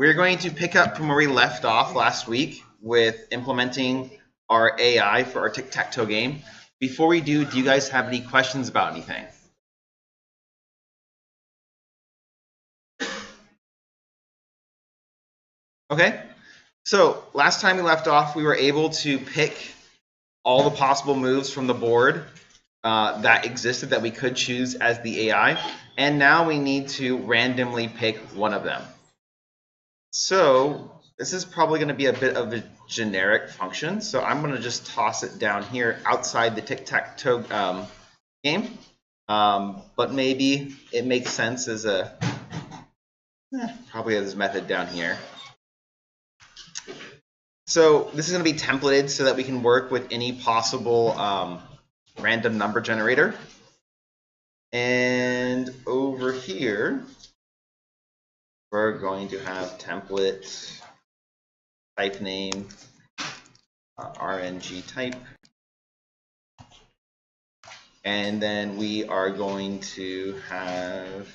we're going to pick up from where we left off last week with implementing our AI for our tic-tac-toe game. Before we do you guys have any questions about anything? Okay, so last time we left off, we were able to pick all the possible moves from the board that existed that we could choose as the AI, and now we need to randomly pick one of them. So this is probably going to be a bit of a generic function, so I'm going to just toss it down here outside the tic-tac-toe game, but maybe it makes sense as a probably as a method down here. So this is going to be templated so that we can work with any possible random number generator. And over here, we're going to have template, type name, RNG type. And then we are going to have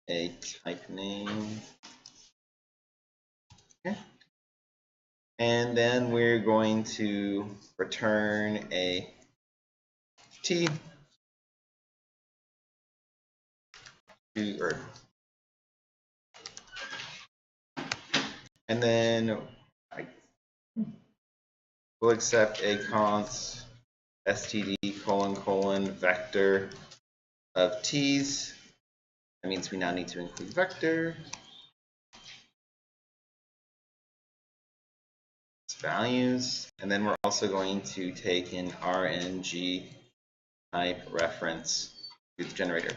a type name. Okay. And then we're going to return a T and then we'll accept a const std : vector of t's. That means we now need to include vector. Values, and then we're also going to take an RNG type reference to the generator.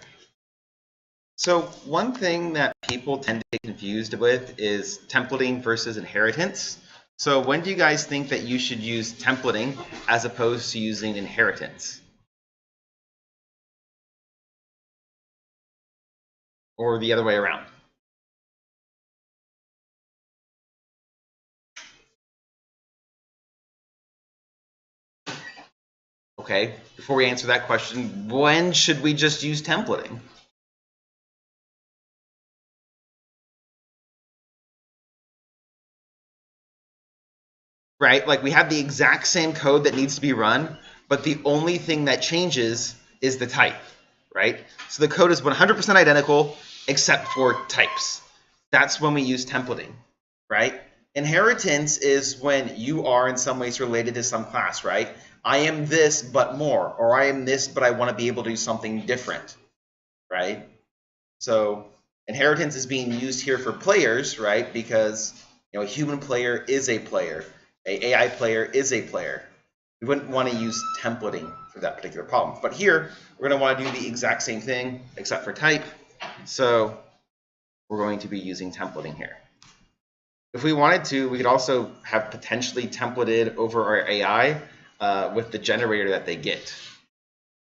So one thing that people tend to get confused with is templating versus inheritance. So when do you guys think that you should use templating as opposed to using inheritance? Or the other way around? Okay, before we answer that question, when should we just use templating? Right, like we have the exact same code that needs to be run, but the only thing that changes is the type, right? So the code is 100% identical except for types. That's when we use templating, right? Inheritance is when you are in some ways related to some class, right? I am this but more, or I am this but I want to be able to do something different, right? So inheritance is being used here for players, right? Because a human player is a player, an AI player is a player. We wouldn't want to use templating for that particular problem. But here, we're going to want to do the exact same thing except for type. So we're going to be using templating here. If we wanted to, we could also have potentially templated over our AI with the generator that they get,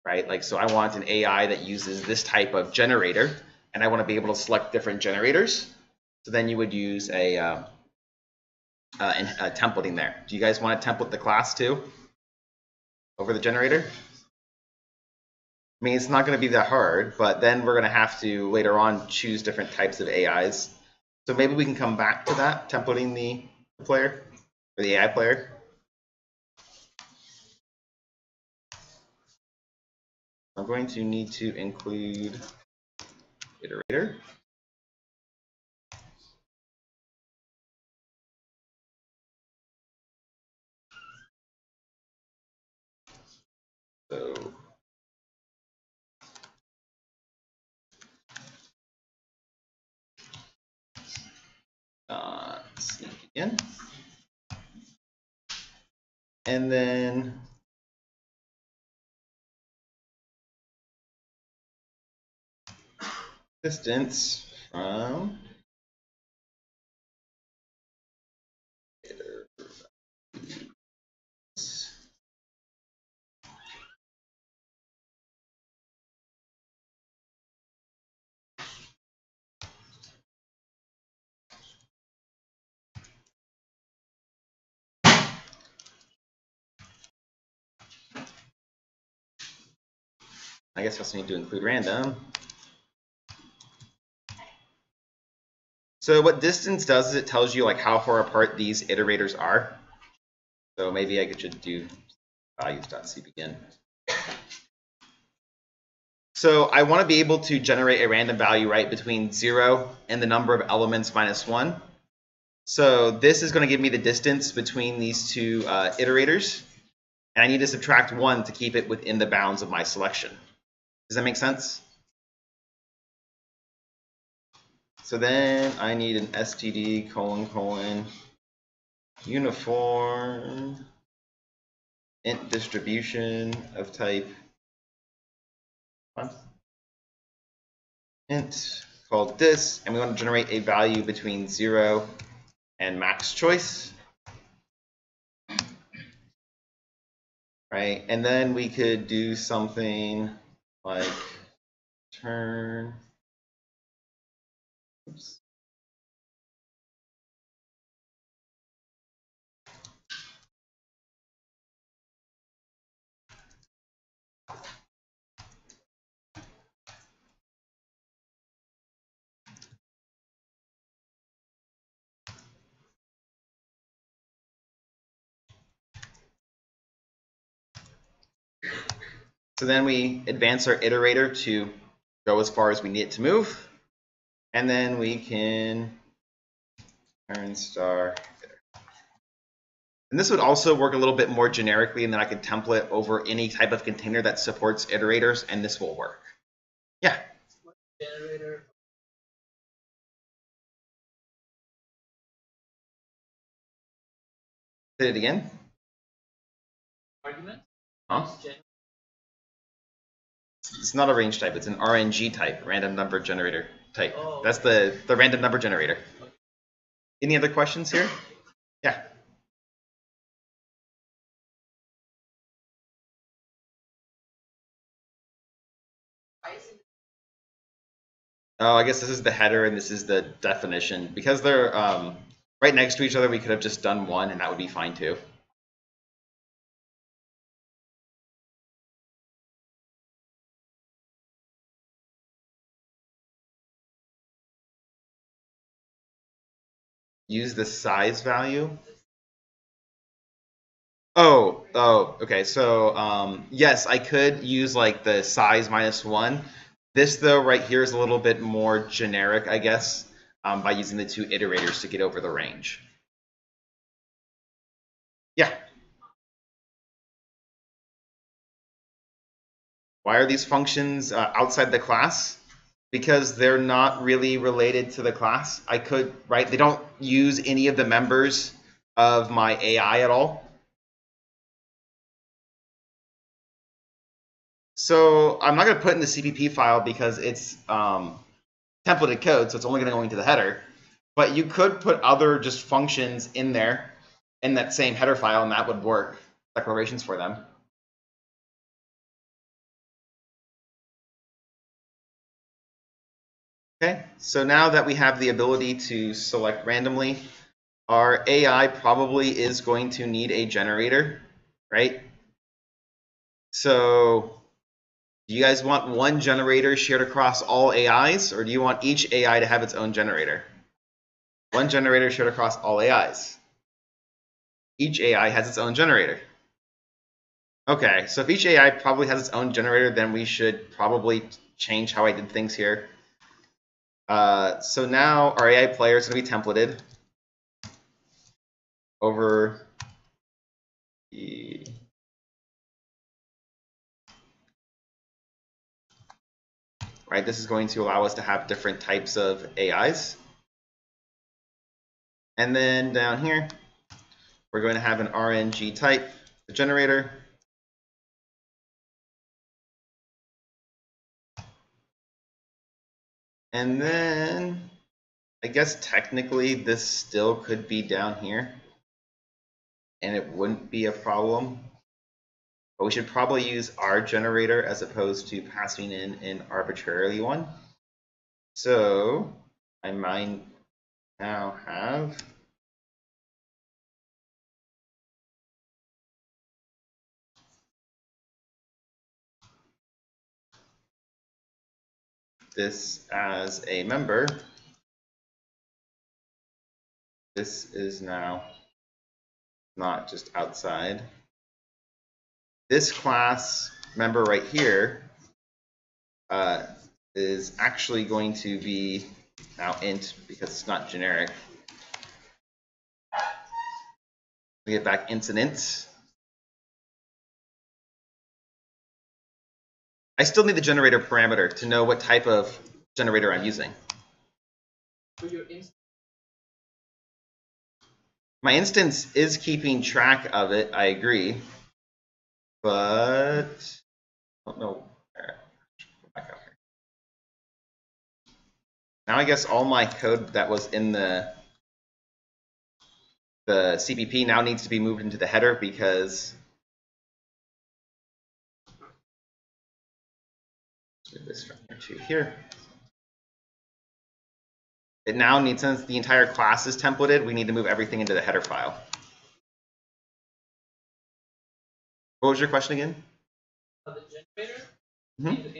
right? Like, so I want an AI that uses this type of generator, and I want to be able to select different generators. So then you would use a templating there. Do you guys want to template the class too over the generator? I mean, it's not going to be that hard, but then we're going to have to later on choose different types of AIs. So maybe we can come back to that, templating the player or the AI player. I'm going to need to include iterator. So sync again. And then distance from I guess I also need to include random. So what distance does is it tells you like how far apart these iterators are. So maybe I should do values.cbegin. So I want to be able to generate a random value, right, between 0 and the number of elements minus 1. So this is going to give me the distance between these two iterators. And I need to subtract 1 to keep it within the bounds of my selection. Does that make sense? So then I need an std : uniform int distribution of type int called this, and we want to generate a value between 0 and max choice. Right, and then we could do something like turn. Oops. So then we advance our iterator to go as far as we need it to move. And then we can turn star. And this would also work a little bit more generically, and then I could template over any type of container that supports iterators, and this will work. Yeah. Generator. Say it again. Argument? Huh? It's not a range type, it's an RNG type, random number generator type. Oh, that's the random number generator. Okay. Any other questions here? Yeah. Oh, I guess this is the header and this is the definition. Because they're right next to each other, we could have just done one and that would be fine too. Use the size value. Oh, okay. So yes, I could use like the size -1. This though right here is a little bit more generic, I guess, by using the two iterators to get over the range. Yeah. Why are these functions outside the class? Because they're not really related to the class. I could, right? They don't use any of the members of my AI at all. So I'm not going to put in the CPP file because it's templated code, so it's only going to go into the header. But you could put other just functions in there in that same header file, and that would work. Declarations for them. Okay, so now that we have the ability to select randomly, our AI probably is going to need a generator, right? So do you guys want one generator shared across all AIs, or do you want each AI to have its own generator? One generator shared across all AIs. Each AI has its own generator. Okay, so if each AI probably has its own generator, then we should probably change how I did things here. So now our AI player is going to be templated over the right. This is going to allow us to have different types of AIs. And then down here, we're going to have an RNG type generator. And then I guess technically this still could be down here and it wouldn't be a problem. But we should probably use our generator as opposed to passing in an arbitrarily one. So I might now have this as a member. this is now not just outside. This class member right here is actually going to be now int because it's not generic. We get back incident. I still need the generator parameter to know what type of generator I'm using. My instance is keeping track of it, I agree, but I don't know. Back up here. Now I guess all my code that was in the CPP now needs to be moved into the header because let's move this from here to here. It now needs, since the entire class is templated, we need to move everything into the header file. What was your question again? The generator? Mm-hmm.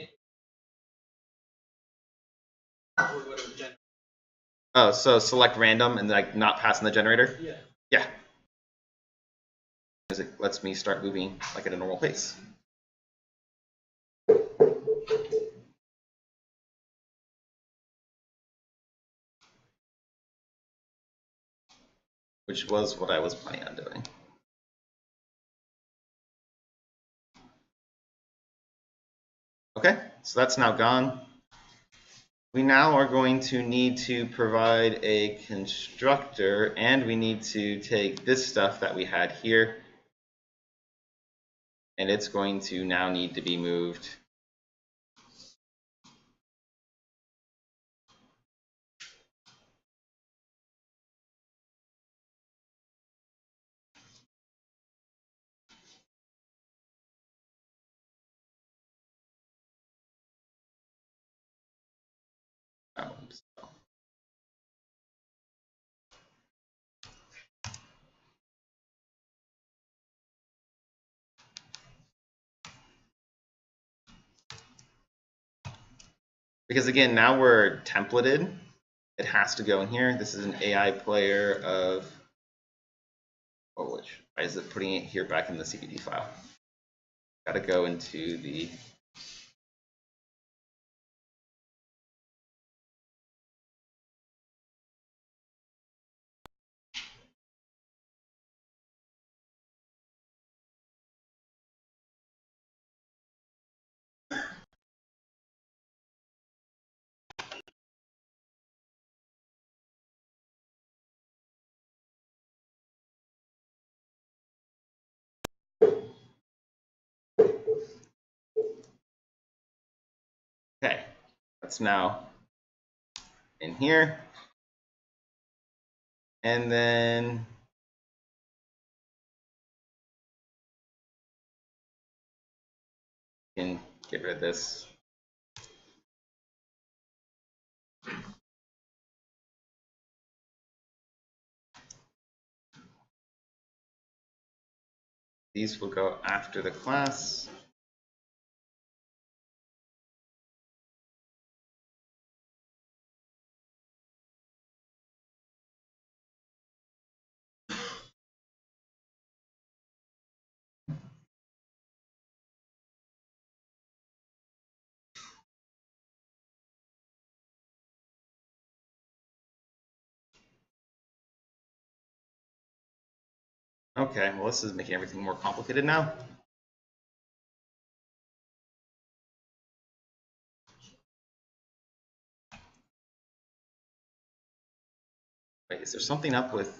Oh, so select random and like not pass in the generator? Yeah. Yeah. Because it lets me start moving like at a normal pace. Which was what I was planning on doing. Okay, so that's now gone. We now are going to need to provide a constructor, and we need to take this stuff that we had here, and it's going to now need to be moved out. Because again, now we're templated. It has to go in here. This is an AI player of, oh, which, why is it putting it here back in the CPD file? Got to go into the, okay, that's now in here. And then you can get rid of this. These will go after the class. Okay, well, this is making everything more complicated now. Wait, is there something up with?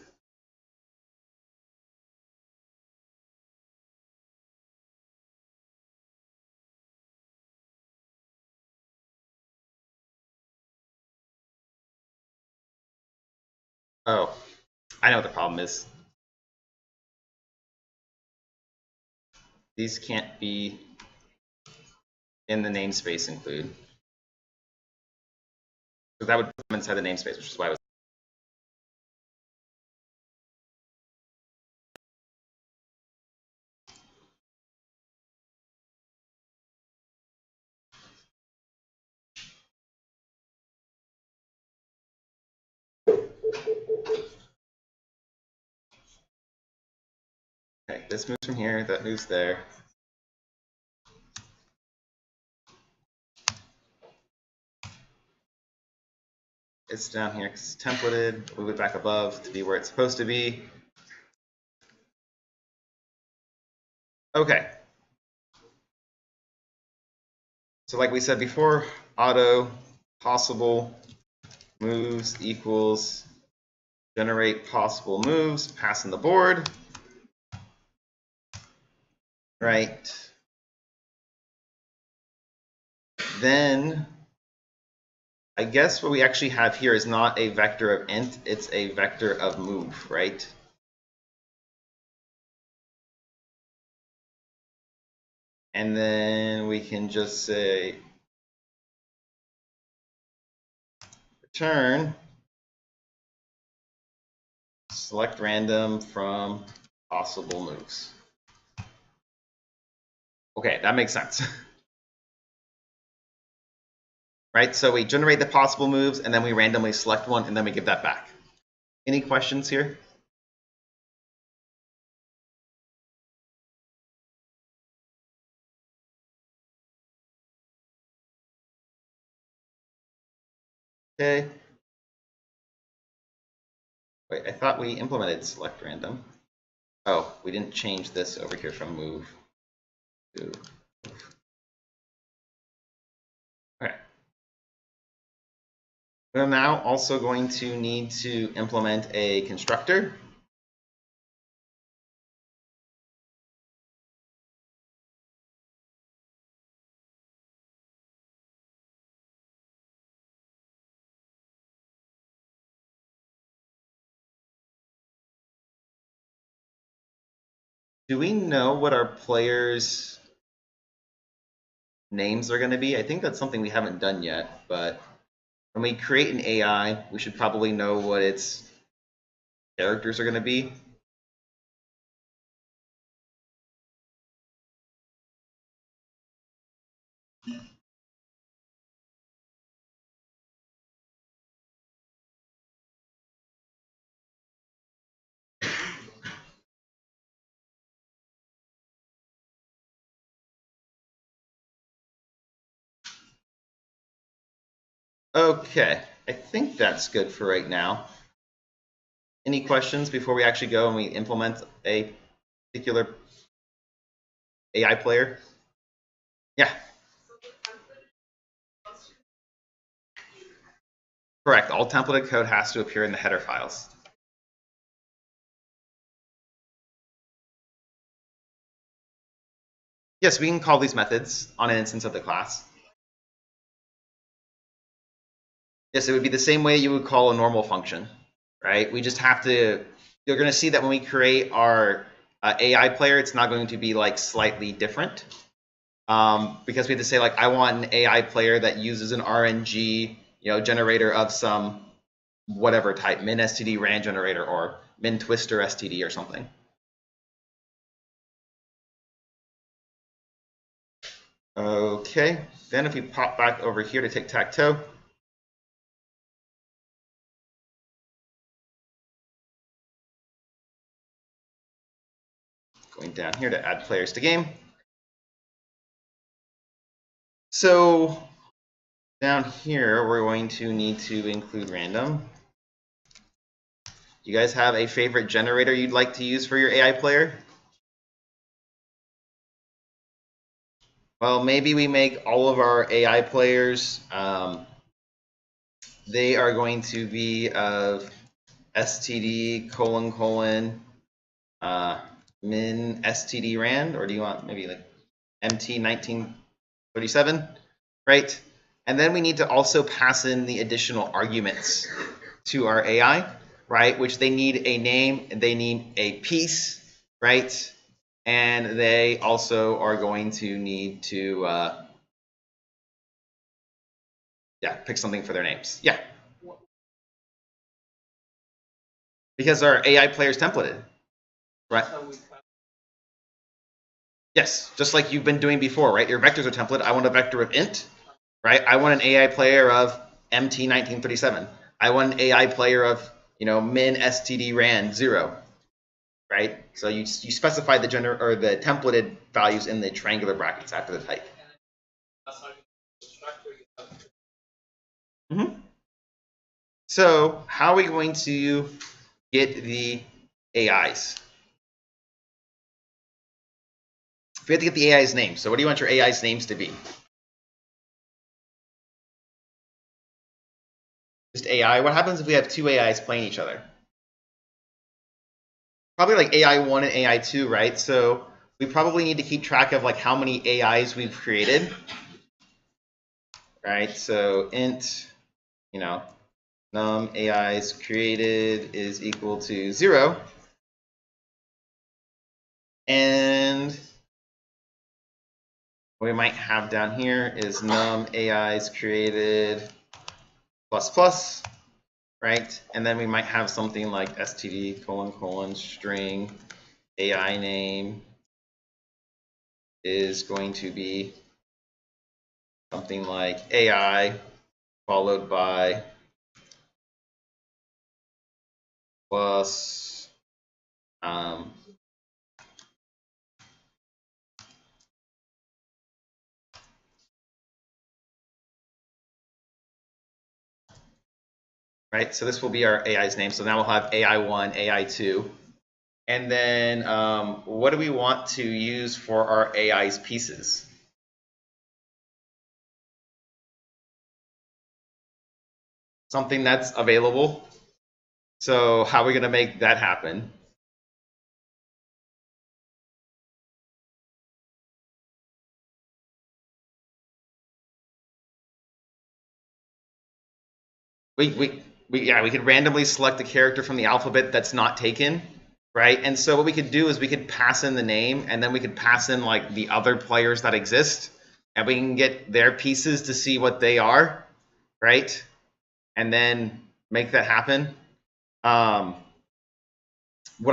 Oh, I know what the problem is. These can't be in the namespace include. Because that would put them inside the namespace, which is why I was. Okay, this moves from here, that moves there. It's down here because it's templated. Move it back above to be where it's supposed to be. Okay. So like we said before, auto possible moves equals generate possible moves, pass in the board. Right. Then I guess what we actually have here is not a vector of int, it's a vector of move, right? And then we can just say return select random from possible moves. Okay, that makes sense. Right, so we generate the possible moves and then we randomly select one and then we give that back. Any questions here? Okay. Wait, I thought we implemented select random. Oh, we didn't change this over here from move to move. Okay. We're now also going to need to implement a constructor. Do we know what our players' names are going to be? I think that's something we haven't done yet, but when we create an AI, we should probably know what its characters are going to be. Okay, I think that's good for right now. Any questions before we actually go and we implement a particular AI player? Yeah. Correct. All templated code has to appear in the header files. Yes, we can call these methods on an instance of the class. Yes, it would be the same way you would call a normal function, right? We just have to, you're going to see that when we create our AI player, it's not going to be like slightly different because we have to say like, I want an AI player that uses an RNG, generator of some whatever type, min std ran generator or min twister std or something. Okay, then if we pop back over here to tic-tac-toe, going down here to add players to game. So down here, we're going to need to include random. You guys have a favorite generator you'd like to use for your AI player? Well, maybe we make all of our AI players, they are going to be of std : min std rand, or do you want maybe like mt 1937, right? And then we need to also pass in the additional arguments to our AI, right? Which they need a name, they need a piece, right? And they also are going to need to, pick something for their names. Yeah. Because our AI player is templated, right? Yes, just like you've been doing before, right? Your vectors are templated. I want a vector of int, right? I want an AI player of mt 1937. I want an AI player of, min std ran 0. right? So you specify the the templated values in the triangular brackets after the type. Mm-hmm. So how are we going to get the AIs? We have to get the AI's name. So what do you want your AI's names to be? Just AI. What happens if we have two AIs playing each other? Probably like AI1 and AI2, right? So we probably need to keep track of like how many AIs we've created, right? So int, you know, num AIs created is equal to 0. And what we might have down here is num AIs created plus plus, right? And then we might have something like std : string AI name is going to be something like AI followed by plus right? So this will be our AI's name. So now we'll have AI1, AI2. And then what do we want to use for our AI's pieces? Something that's available. So how are we going to make that happen? We could randomly select a character from the alphabet that's not taken, right? And so what we could do is we could pass in the name, and then we could pass in like the other players that exist, and we can get their pieces to see what they are, right? And then make that happen. What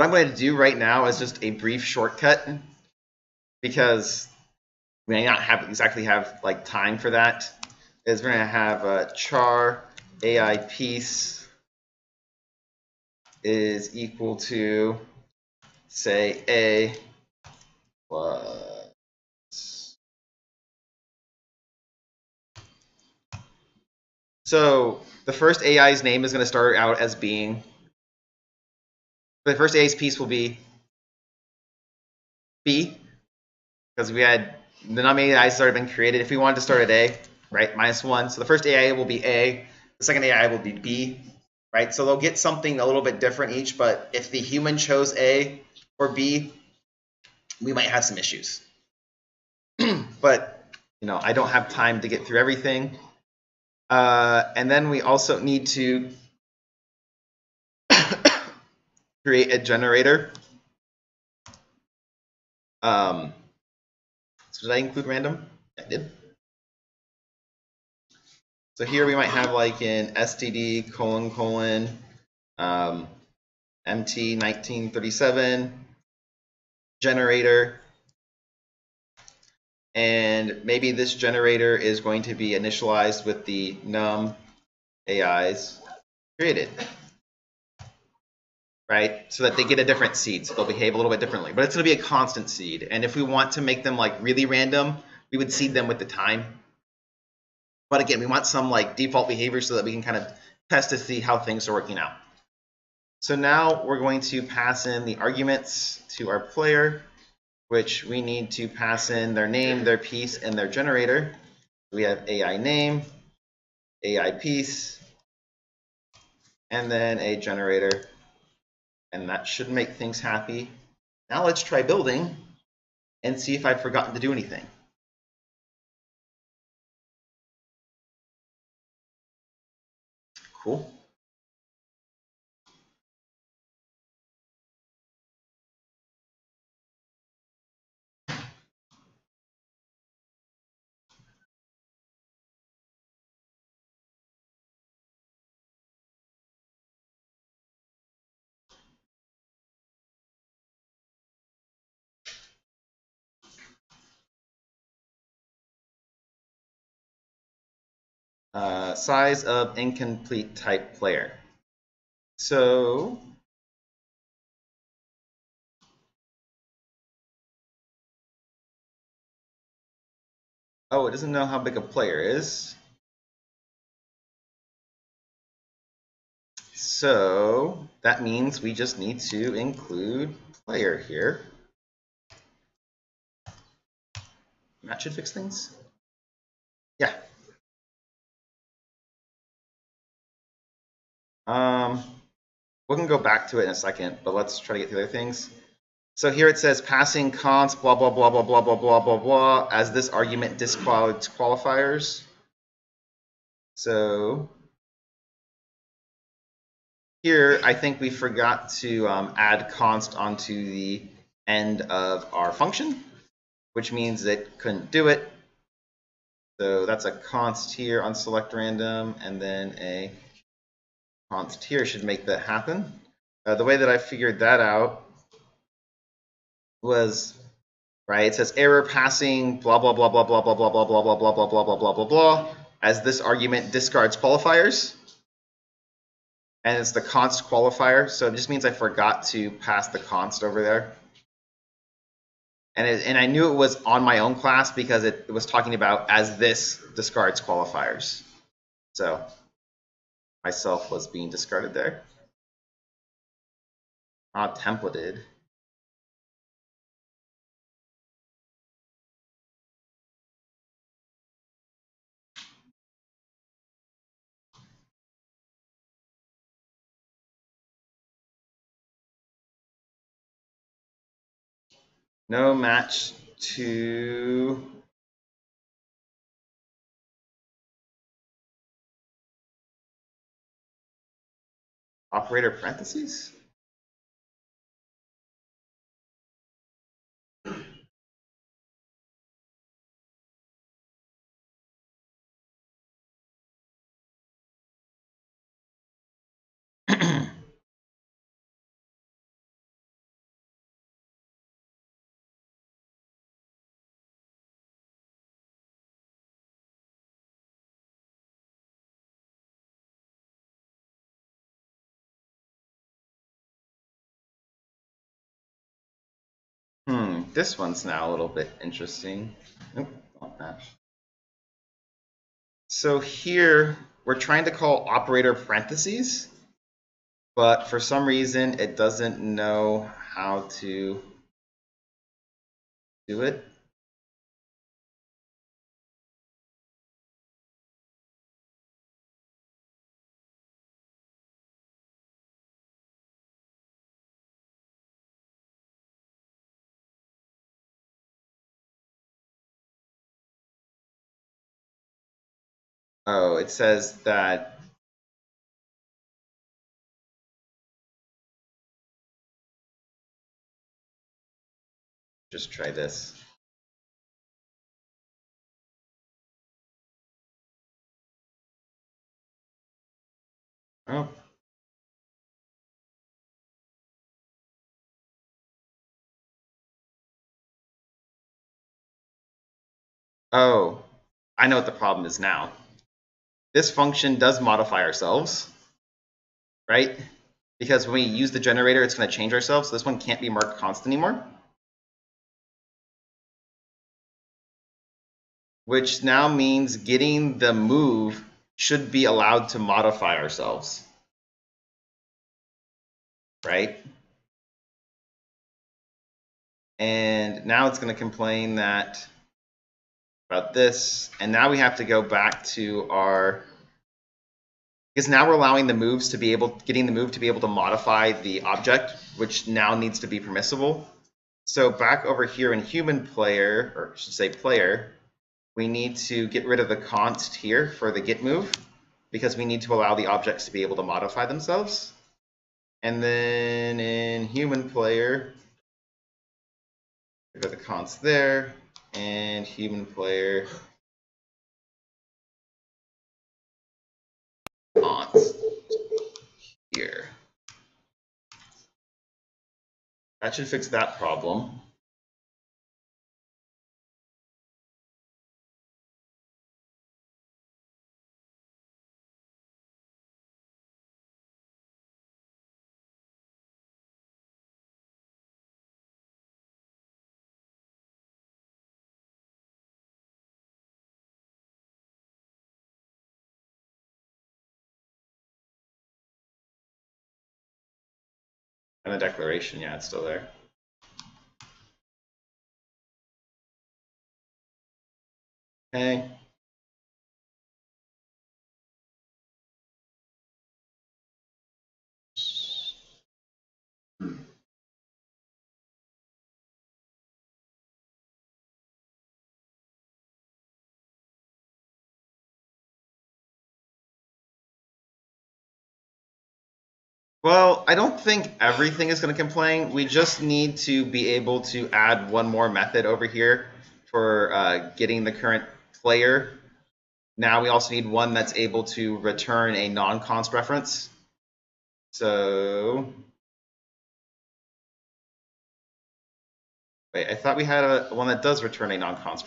I'm going to do right now is just a brief shortcut because we may not exactly have like time for that. Is we're going to have a char AI piece is equal to, say, A plus. So the first AI's name is going to start out as being, the first AI's piece will be B, because we had the num AI's already been created. If we wanted to start at A, right, -1. So the first AI will be A, the second AI will be B, right? So they'll get something a little bit different each, but if the human chose A or B, we might have some issues. But, you know, I don't have time to get through everything. And then we also need to create a generator. So did I include random? I did. So here we might have like an std : MT1937 generator. And maybe this generator is going to be initialized with the num AIs created, right? So that they get a different seed, so they'll behave a little bit differently. But it's going to be a constant seed. And if we want to make them like really random, we would seed them with the time. But again, we want some like default behavior so that we can kind of test to see how things are working out. So now we're going to pass in the arguments to our player, which we need to pass in their name, their piece, and their generator. We have AI name, AI piece, and then a generator. And that should make things happy. Now let's try building and see if I've forgotten to do anything. Cool. Size of incomplete type player. So Oh, it doesn't know how big a player is. So that means we just need to include player here. That should fix things. Yeah. We can go back to it in a second, but let's try to get the other things. So here it says passing const blah blah blah blah blah blah blah blah blah as this argument disqualifiers. So here I think we forgot to add const onto the end of our function, which means it couldn't do it. So that's a const here on select random, and then a const here should make that happen. The way that I figured that out was, right, it says error passing blah blah blah blah blah blah blah blah blah blah blah blah blah blah blah blah blah as this argument discards qualifiers, and it's the const qualifier, so it just means I forgot to pass the const over there. And I knew it was on my own class because it was talking about as this discards qualifiers. So myself was being discarded there. Not templated. No match to operator parentheses? This one's now a little bit interesting. Nope, not match. So here we're trying to call operator parentheses, but for some reason it doesn't know how to do it. Oh, it says that just try this. Oh. Oh, I know what the problem is now. This function does modify ourselves, right? Because when we use the generator, it's going to change ourselves. So this one can't be marked const anymore. Which now means getting the move should be allowed to modify ourselves, right? And now it's going to complain that about this, and now we have to go back to our, because now we're allowing the moves to be able, getting the move to be able to modify the object, which now needs to be permissible. So back over here in human player, or I should say player, we need to get rid of the const here for the get move, because we need to allow the objects to be able to modify themselves. And then in human player, get rid of the const there, and human player const here. That should fix that problem. And the declaration, yeah, it's still there. Okay. Well, I don't think everything is going to complain. We just need to be able to add one more method over here for getting the current player. Now we also need one that's able to return a non-const reference. So, wait, I thought we had one that does return a non-const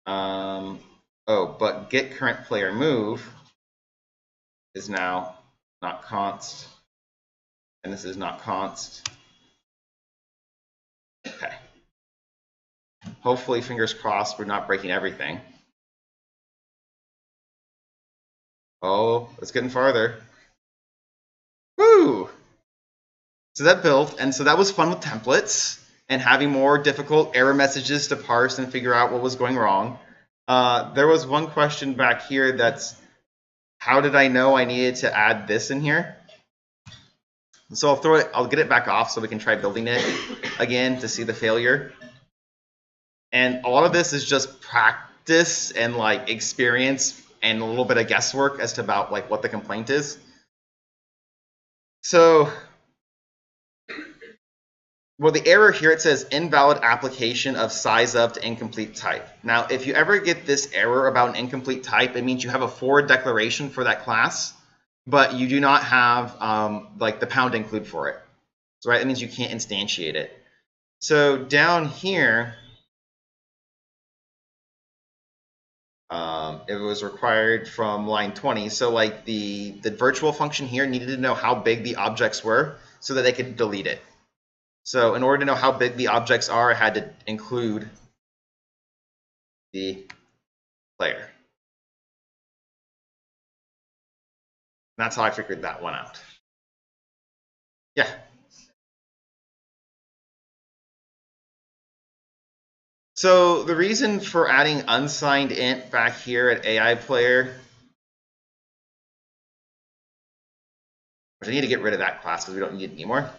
reference. Oh, but get current player move is now not const, and this is not const. Okay. Hopefully, fingers crossed, we're not breaking everything. Oh, it's getting farther. Woo! So that built, and so that was fun with templates and having more difficult error messages to parse and figure out what was going wrong. There was one question back here that's, how did I know I needed to add this in here? So I'll get it back off so we can try building it again to see the failure. And a lot of this is just practice and like experience and a little bit of guesswork as to about like what the complaint is. So, well, the error here, it says invalid application of size of to incomplete type. Now, if you ever get this error about an incomplete type, it means you have a forward declaration for that class, but you do not have like the pound include for it. So, right, that means you can't instantiate it. So down here, it was required from line 20. So like the virtual function here needed to know how big the objects were so that they could delete it. So in order to know how big the objects are, I had to include the player. And that's how I figured that one out. Yeah. So the reason for adding unsigned int back here at AI player, which I need to get rid of that class because we don't need it anymore.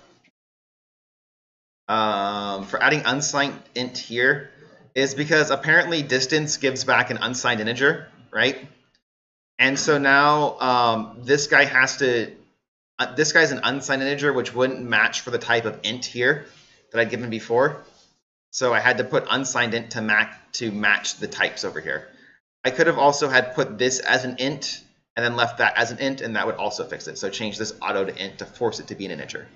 For adding unsigned int here is because apparently distance gives back an unsigned integer, right? And so now this guy has to, this guy's an unsigned integer, which wouldn't match for the type of int here that I'd given before. So I had to put unsigned int to match the types over here. I could have also had put this as an int and then left that as an int, and that would also fix it. So change this auto to int to force it to be an integer.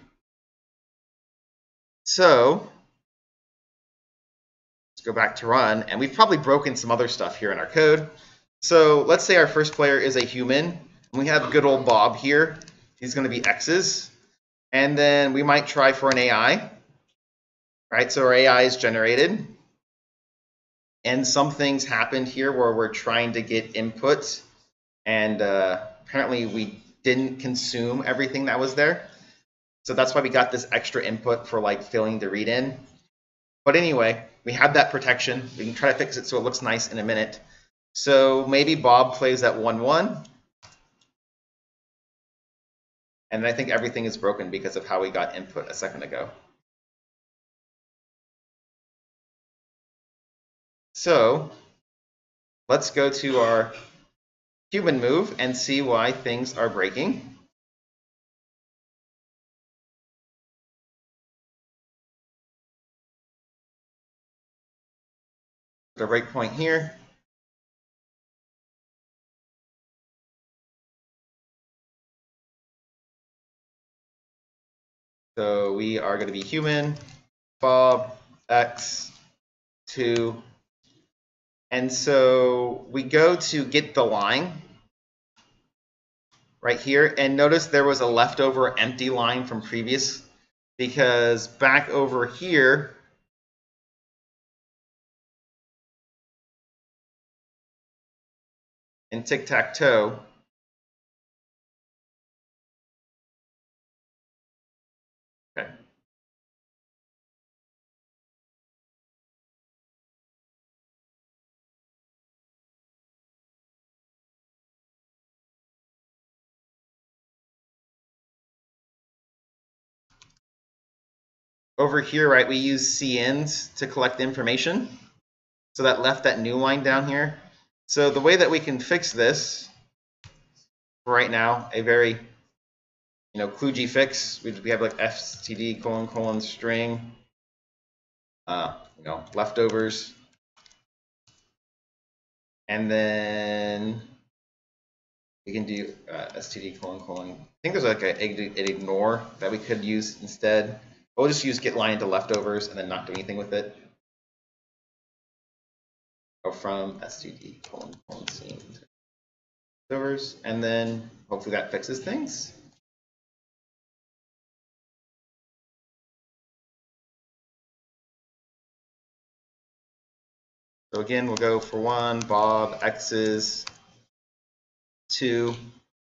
So let's go back to run, and we've probably broken some other stuff here in our code. So let's say our first player is a human, and we have good old Bob here. He's going to be X's, and then we might try for an AI, right? So our AI is generated, and some things happened here where we're trying to get input, and apparently we didn't consume everything that was there. So that's why we got this extra input for like filling the read in. But anyway, we have that protection. We can try to fix it so it looks nice in a minute. So maybe Bob plays at 1-1. And I think everything is broken because of how we got input a second ago. So let's go to our human move and see why things are breaking. The breakpoint here. So we are going to be human, Bob, X, 2. And so we go to get the line right here. And notice there was a leftover empty line from previous, because back over here, in tic-tac-toe, Okay. Over here, right, we use cins to collect information. So that left that new line down here. So the way that we can fix this right now, a very kludgy fix, we have like std : string, leftovers, and then we can do std : I think there's like an ignore that we could use instead. We'll just use get line into leftovers and then not do anything with it. Go from std : scene leftovers, and then hopefully that fixes things. So again, we'll go for 1, Bob, X's, 2.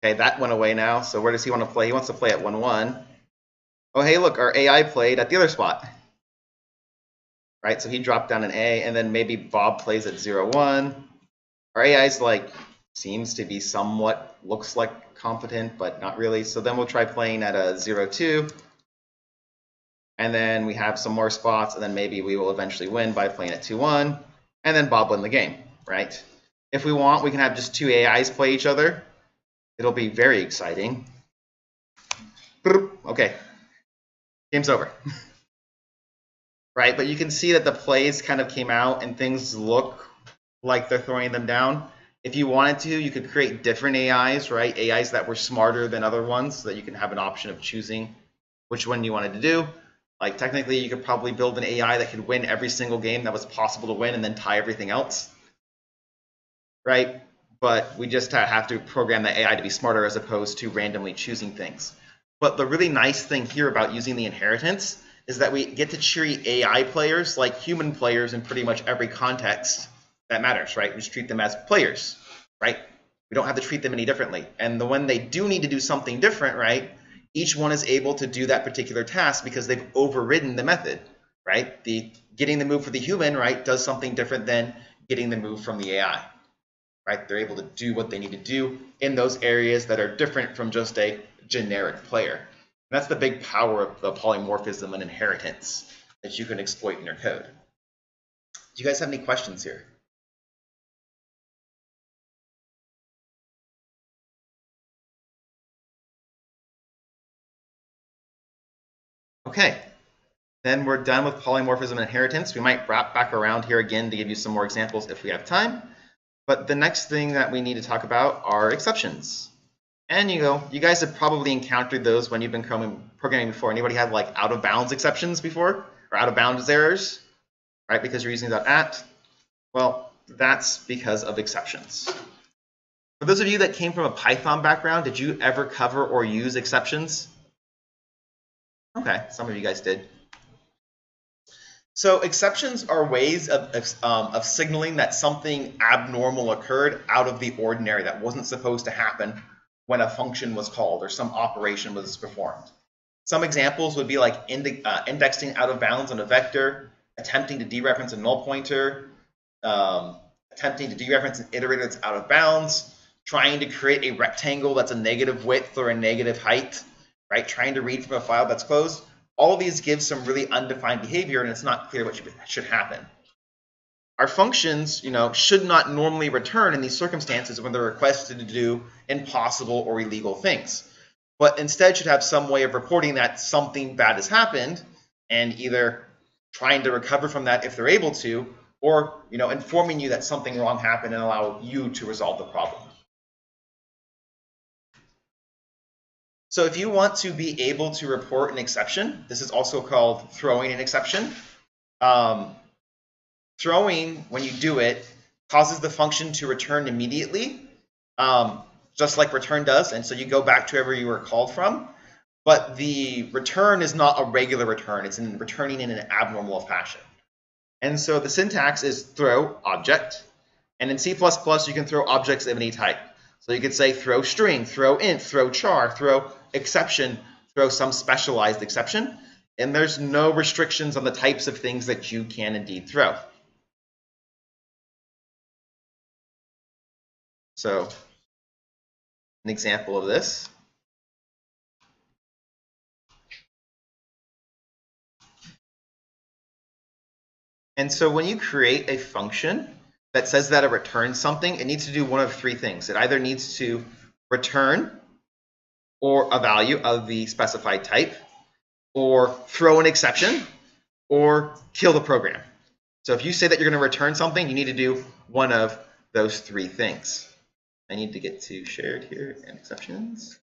Okay, that went away now. So where does he want to play? He wants to play at 1, 1. Oh, hey, look, our AI played at the other spot. Right, so he dropped down an A, and then maybe Bob plays at 0, 1. Our AI's seems to be somewhat, looks like competent, but not really. So then we'll try playing at a 0, 2. And then we have some more spots, and then maybe we will eventually win by playing at 2, 1. And then Bob win the game, right? If we want, we can have just 2 AIs play each other. It'll be very exciting. Okay, game's over. Right, but you can see that the plays kind of came out and things look like they're throwing them down. If you wanted to, you could create different AIs, right? AIs that were smarter than other ones, so that you can have an option of choosing which one you wanted to do. Like technically, you could probably build an AI that could win every single game that was possible to win and then tie everything else, right? But we just have to program the AI to be smarter as opposed to randomly choosing things. But the really nice thing here about using the inheritance is that we get to treat AI players like human players in pretty much every context that matters, right? We just treat them as players, right? We don't have to treat them any differently. And when they do need to do something different, right, each one is able to do that particular task because they've overridden the method, right? The getting the move for the human, right, does something different than getting the move from the AI, right? They're able to do what they need to do in those areas that are different from just a generic player. And that's the big power of the polymorphism and inheritance that you can exploit in your code. Do you guys have any questions here? Okay, then we're done with polymorphism and inheritance. We might wrap back around here again to give you some more examples if we have time. But the next thing that we need to talk about are exceptions. And you guys have probably encountered those when you've been programming before. Anybody have like out of bounds exceptions before, or out of bounds errors, right? Because you're using .at. Well, that's because of exceptions. For those of you that came from a Python background, did you ever cover or use exceptions? Okay, some of you guys did. So exceptions are ways of signaling that something abnormal occurred out of the ordinary that wasn't supposed to happen when a function was called or some operation was performed. Some examples would be like indexing out of bounds on a vector, attempting to dereference a null pointer, attempting to dereference an iterator that's out of bounds, trying to create a rectangle that's a negative width or a negative height, right? Trying to read from a file that's closed. All of these give some really undefined behavior, and it's not clear what should happen. Our functions, should not normally return in these circumstances when they're requested to do impossible or illegal things, but instead should have some way of reporting that something bad has happened and either trying to recover from that if they're able to, or informing you that something wrong happened and allow you to resolve the problem. So if you want to be able to report an exception, this is also called throwing an exception. Throwing, when you do it, causes the function to return immediately, just like return does, and so you go back to wherever you were called from. But the return is not a regular return, it's returning in an abnormal fashion. And so the syntax is throw object, and in C++ you can throw objects of any type. So you could say throw string, throw int, throw char, throw exception, throw some specialized exception, and there's no restrictions on the types of things that you can indeed throw. So an example of this. And so when you create a function that says that it returns something, it needs to do one of three things. It either needs to return or a value of the specified type, or throw an exception, or kill the program. So if you say that you're going to return something, you need to do one of those three things. I need to get to shared here and exceptions.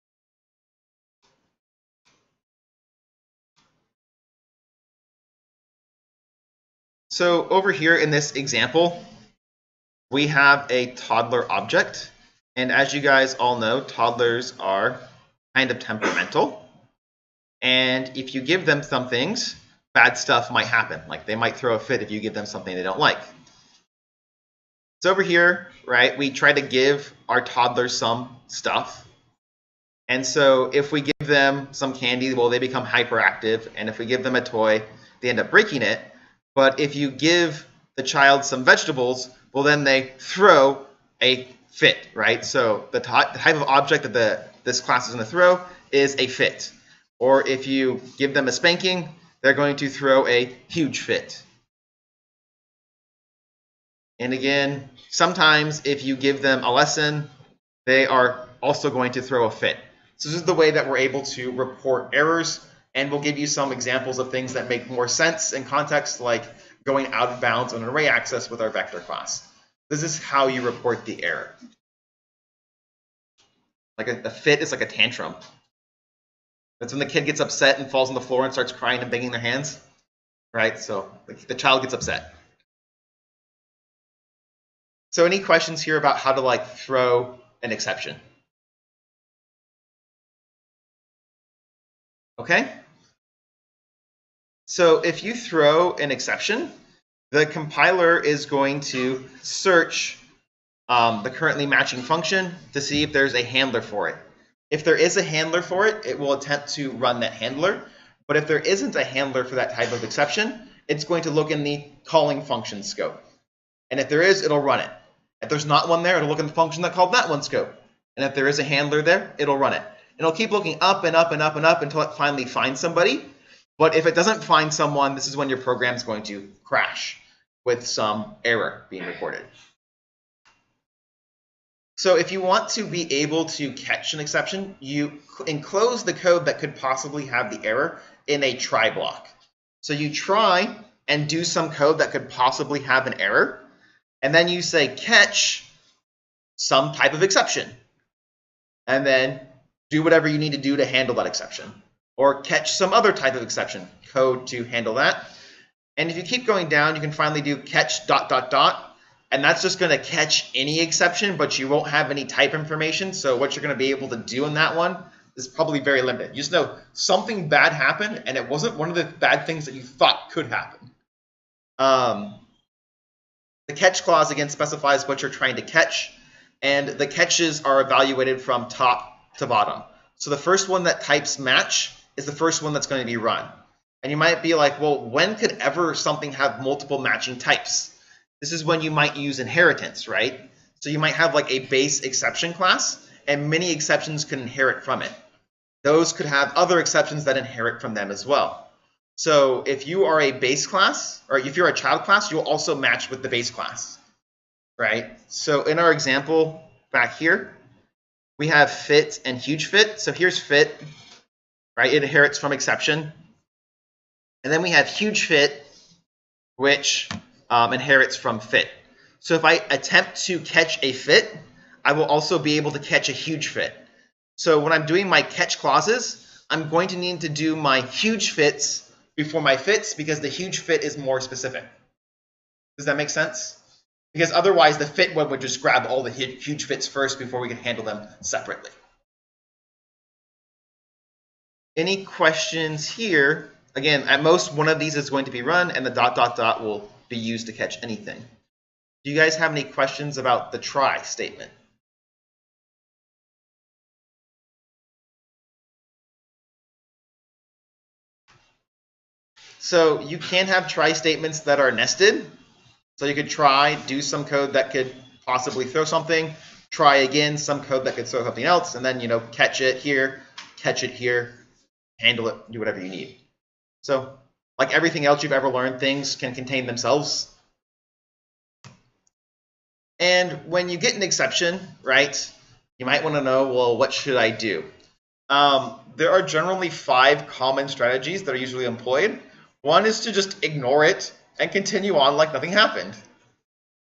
So over here in this example, we have a toddler object. And as you guys all know, toddlers are kind of temperamental. And if you give them some things, bad stuff might happen. Like they might throw a fit if you give them something they don't like. So over here, right, we try to give our toddlers some stuff. And so if we give them some candy, well, they become hyperactive. And if we give them a toy, they end up breaking it. But if you give the child some vegetables, well, then they throw a fit, right? So the type of object that this class is going to throw is a fit. Or if you give them a spanking, they're going to throw a huge fit. And again, sometimes if you give them a lesson, they are also going to throw a fit. So this is the way that we're able to report errors, and we'll give you some examples of things that make more sense in context, like going out of bounds on an array access with our vector class. This is how you report the error. Like a fit is like a tantrum. That's when the kid gets upset and falls on the floor and starts crying and banging their hands, right? So the child gets upset. So any questions here about how to like throw an exception? Okay. So if you throw an exception, the compiler is going to search the currently matching function to see if there's a handler for it. If there is a handler for it, it will attempt to run that handler. But if there isn't a handler for that type of exception, it's going to look in the calling function scope. And if there is, it'll run it. If there's not one there, it'll look in the function that called that one scope. And if there is a handler there, it'll run it. And it'll keep looking up and up and up and up until it finally finds somebody. But if it doesn't find someone, this is when your program is going to crash with some error being reported. So if you want to be able to catch an exception, you enclose the code that could possibly have the error in a try block. So you try and do some code that could possibly have an error, and then you say catch some type of exception, and then do whatever you need to do to handle that exception, or catch some other type of exception, code to handle that. And if you keep going down, you can finally do catch ... And that's just going to catch any exception, but you won't have any type information. So what you're going to be able to do in that one is probably very limited. You just know something bad happened, and it wasn't one of the bad things that you thought could happen. The catch clause, again, specifies what you're trying to catch, and the catches are evaluated from top to bottom. So the first one that types match is the first one that's going to be run. And you might be like, well, when could ever something have multiple matching types? This is when you might use inheritance, right? So you might have like a base exception class, and many exceptions could inherit from it. Those could have other exceptions that inherit from them as well. So if you are a base class, or if you're a child class, you'll also match with the base class, right? So in our example back here, we have fit and huge fit. So here's fit, right? It inherits from exception. And then we have huge fit, which inherits from fit. So if I attempt to catch a fit, I will also be able to catch a huge fit. So when I'm doing my catch clauses, I'm going to need to do my huge fits before my fits, because the huge fit is more specific. Does that make sense? Because otherwise the fit one would just grab all the huge fits first before we can handle them separately. Any questions here? Again, at most one of these is going to be run, and the ... will be used to catch anything. Do you guys have any questions about the try statement? So you can have try statements that are nested. So you could try, do some code that could possibly throw something, try again, some code that could throw something else, and then, catch it here, handle it, do whatever you need. So like everything else you've ever learned, things can contain themselves. And when you get an exception, right, you might want to know, well, what should I do? There are generally 5 common strategies that are usually employed. One is to just ignore it and continue on like nothing happened,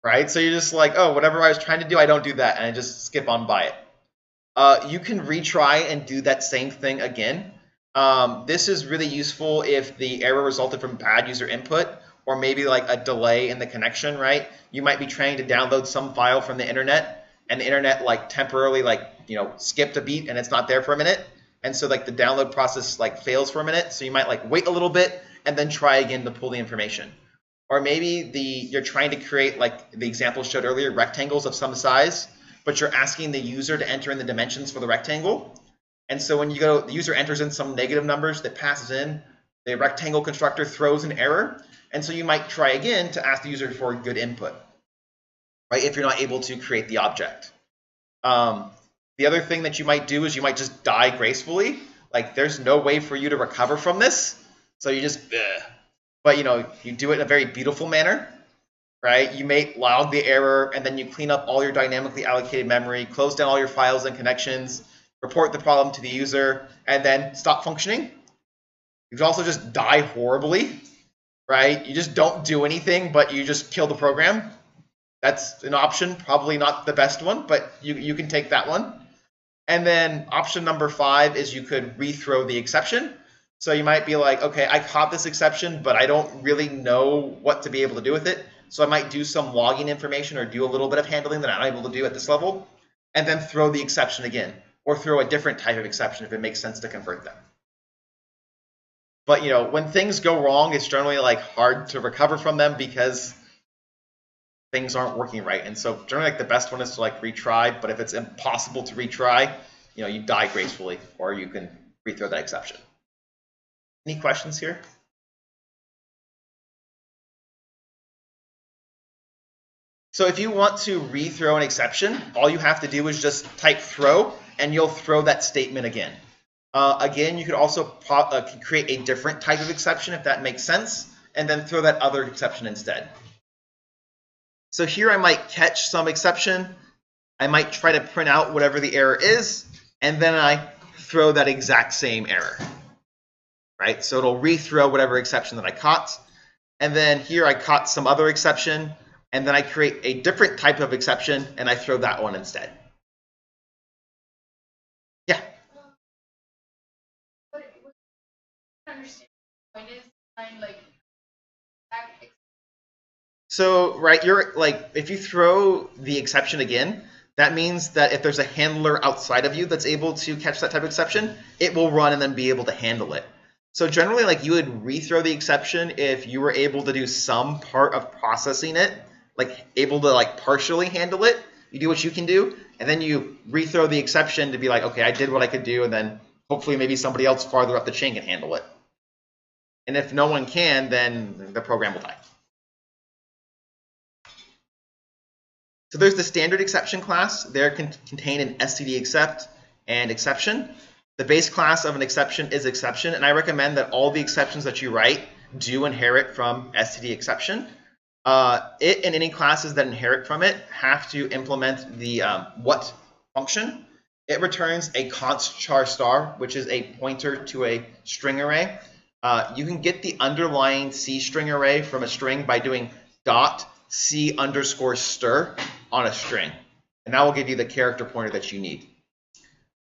right? So you're just like, oh, whatever I was trying to do, I don't do that, and I just skip on by it. You can retry and do that same thing again. This is really useful if the error resulted from bad user input or maybe like a delay in the connection, right? You might be trying to download some file from the internet and the internet like temporarily skipped a beat and it's not there for a minute. And so like the download process fails for a minute. So you might wait a little bit and then try again to pull the information. Or maybe you're trying to create, like the example showed earlier, rectangles of some size, but you're asking the user to enter in the dimensions for the rectangle. And so when the user enters in some negative numbers that passes in, the rectangle constructor throws an error. And so you might try again to ask the user for good input, right, if you're not able to create the object. The other thing that you might do is you might just die gracefully. Like there's no way for you to recover from this. So you just, but you do it in a very beautiful manner, right? You may log the error and then you clean up all your dynamically allocated memory, close down all your files and connections, report the problem to the user, and then stop functioning. You can also just die horribly, right? You just don't do anything, but you just kill the program. That's an option, probably not the best one, but you can take that one. And then option number 5 is you could rethrow the exception. So you might be like, okay, I caught this exception, but I don't really know what to be able to do with it. So I might do some logging information or do a little bit of handling that I'm not able to do at this level, and then throw the exception again, or throw a different type of exception if it makes sense to convert them. But when things go wrong, it's generally hard to recover from them because things aren't working right. And so generally the best one is to retry, but if it's impossible to retry, you die gracefully, or you can rethrow that exception. Any questions here? So if you want to rethrow an exception, all you have to do is just type throw, and you'll throw that statement again. Again, you could also create a different type of exception if that makes sense, and then throw that other exception instead. So here I might catch some exception. I might try to print out whatever the error is, and then I throw that exact same error, right? So it'll rethrow whatever exception that I caught. And then here I caught some other exception, and then I create a different type of exception, and I throw that one instead. Yeah? So, right, if you throw the exception again, that means that if there's a handler outside of you that's able to catch that type of exception, it will run and then be able to handle it. So generally, you would rethrow the exception if you were able to do some part of processing it, able to partially handle it. You do what you can do, and then you rethrow the exception to be like, okay, I did what I could do, and then hopefully maybe somebody else farther up the chain can handle it. And if no one can, then the program will die. So there's the standard exception class. There can contain an std accept and exception. The base class of an exception is exception, and I recommend that all the exceptions that you write do inherit from std exception. It and any classes that inherit from it have to implement the what function. It returns a const char star, which is a pointer to a string array. You can get the underlying C string array from a string by doing dot C underscore stir on a string, and that will give you the character pointer that you need.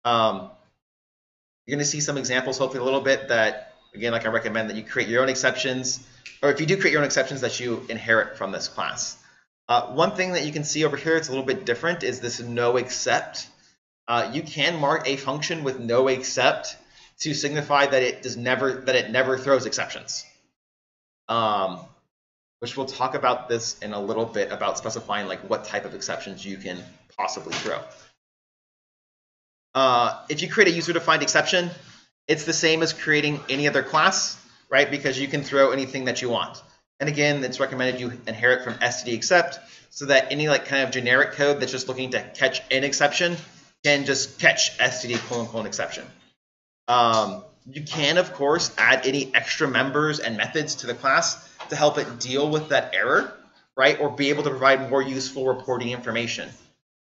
You're going to see some examples, hopefully a little bit, that, again, I recommend that you create your own exceptions, or if you do create your own exceptions, that you inherit from this class. One thing that you can see over here, it's a little bit different, is this no except. You can mark a function with no except to signify that it never throws exceptions. Which we'll talk about this in a little bit, about specifying what type of exceptions you can possibly throw. If you create a user-defined exception, it's the same as creating any other class. right? Because you can throw anything that you want. And again, it's recommended you inherit from std except so that any like kind of generic code that's just looking to catch an exception can just catch std : exception. You can, of course, add any extra members and methods to the class to help it deal with that error, right? Or be able to provide more useful reporting information.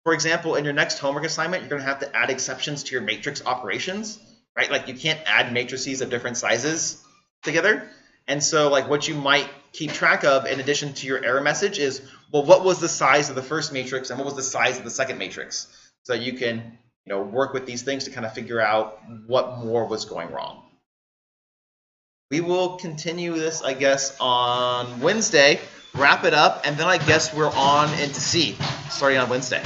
For example, in your next homework assignment, you're going to have to add exceptions to your matrix operations, right? Like you can't add matrices of different sizes together. And so like what you might keep track of in addition to your error message is, well, what was the size of the first matrix and what was the size of the second matrix? So you can work with these things to kind of figure out what more was going wrong. We will continue this, I guess, on Wednesday, wrap it up, and then I guess we're on into C starting on Wednesday.